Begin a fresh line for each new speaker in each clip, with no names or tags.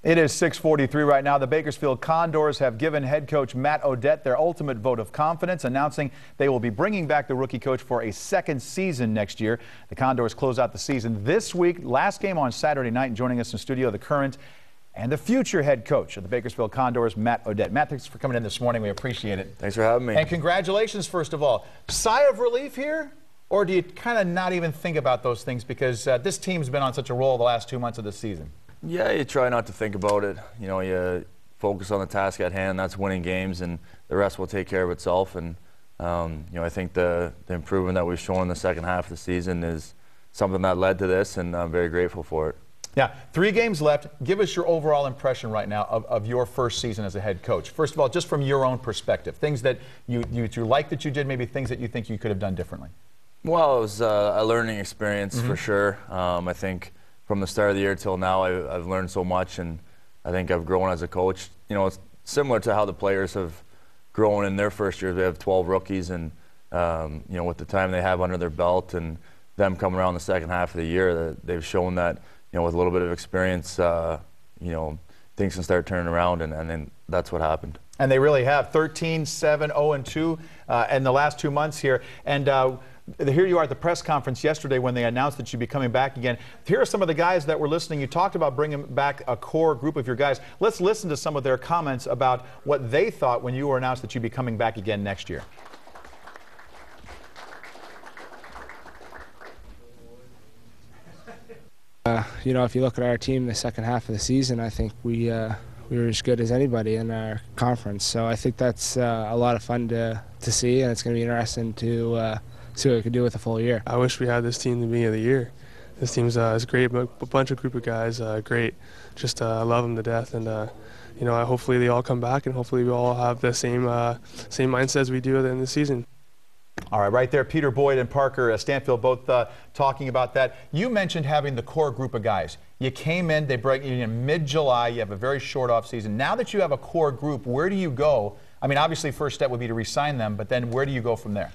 It is 6:43 right now. The Bakersfield Condors have given head coach Matt Odette their ultimate vote of confidence, announcing they will be bringing back the rookie coach for a second season next year. The Condors close out the season this week. Last game on Saturday night. And joining us in studio, the current and the future head coach of the Bakersfield Condors, Matt Odette. Matt, thanks for coming in this morning. We appreciate it.
Thanks for having me.
And congratulations, first of all. Sigh of relief here? Or do you kind of not even think about those things because this team's been on such a roll the last 2 months of the season?
Yeah, you try not to think about it. You know, you focus on the task at hand. That's winning games, and the rest will take care of itself. And you know, I think the improvement that we've shown in the second half of the season is something that led to this, and I'm very grateful for it.
Yeah, 3 games left. Give us your overall impression right now of your first season as a head coach. First of all, just from your own perspective, things that you like that you did, maybe things that you think you could have done differently.
Well, it was a learning experience for sure. I think from the start of the year till now, I've learned so much, and I think I've grown as a coach. You know, it's similar to how the players have grown in their first year. They have 12 rookies, and you know, with the time they have under their belt and them coming around the second half of the year, they've shown that, you know, with a little bit of experience, you know, things can start turning around, and then that's what happened. And
they really have. 13, 7, 0, and 2 in the last 2 months here. And here you are at the press conference yesterday when they announced that you'd be coming back again. Here are some of the guys that were listening. You talked about bringing back a core group of your guys. Let's listen to some of their comments about what they thought when you were announced that you'd be coming back again next year.
You know, if you look at our team the second half of the season, I think we were as good as anybody in our conference. So I think that's a lot of fun to see, and it's going to be interesting to see what we can do with a full year.
I wish we had this team at the beginning of the year. This team's is great, a bunch of group of guys, great. Just I love them to death, and you know, hopefully they all come back, and hopefully we all have the same mindset as we do at the end of the season.
All right there, Peter Boyd and Parker Stanfield both talking about that. You mentioned having the core group of guys. You came in, they break you in mid-July, you have a very short off season. Now that you have a core group, where do you go? I mean, obviously first step would be to re-sign them, but then where do you go from there?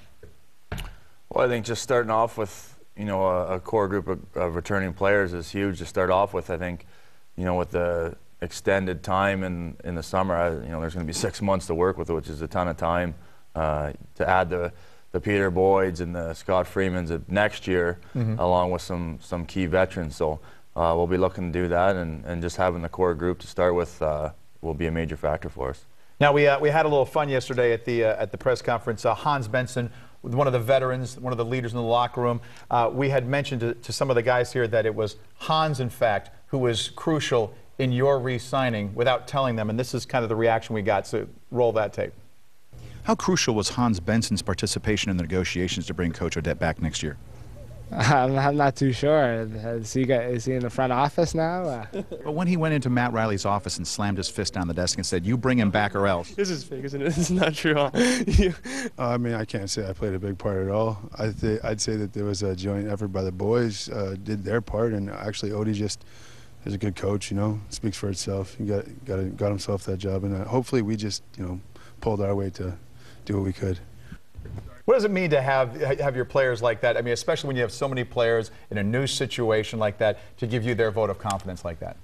Well, I think just starting off with, you know, a core group of returning players is huge to start off with. I think, you know, with the extended time in the summer, you know, there's going to be 6 months to work with, which is a ton of time to add the Peter Boyds and the Scott Freemans of next year, along with some key veterans. So we'll be looking to do that, and just having the core group to start with will be a major factor for us.
Now we had a little fun yesterday at the press conference. Hans Benson, one of the veterans, one of the leaders in the locker room. We had mentioned to some of the guys here that it was Hans, in fact, who was crucial in your re-signing without telling them, and this is kind of the reaction we got. So roll that tape.
How crucial was Hans Benson's participation in the negotiations to bring Coach Odette back next year?
I'm not too sure. Is he in the front office now?
But when he went into Matt Riley's office and slammed his fist down the desk and said, "You bring him back or else."
This is fake, isn't it? This is not true, huh?
I mean, I can't say I played a big part at all. I'd say that there was a joint effort by the boys, did their part, and actually Odie just is a good coach, you know, speaks for itself. He got himself that job, and hopefully we just, you know, pulled our way to do what we could.
What does it mean to have your players like that? I mean, especially when you have so many players in a new situation like that, to give you their vote of confidence like that?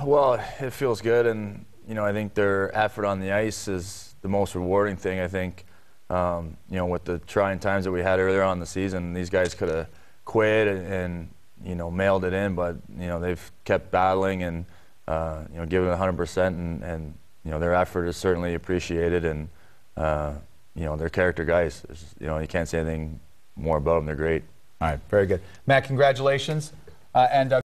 Well, it feels good, and you know, I think their effort on the ice is the most rewarding thing. I think, you know, with the trying times that we had earlier on in the season, these guys could have quit and you know, mailed it in, but you know, they've kept battling and you know, giving it 100%, and you know, their effort is certainly appreciated, and you know, they're character guys. You know, you can't say anything more about them. They're great.
All right, very good. Matt, congratulations. And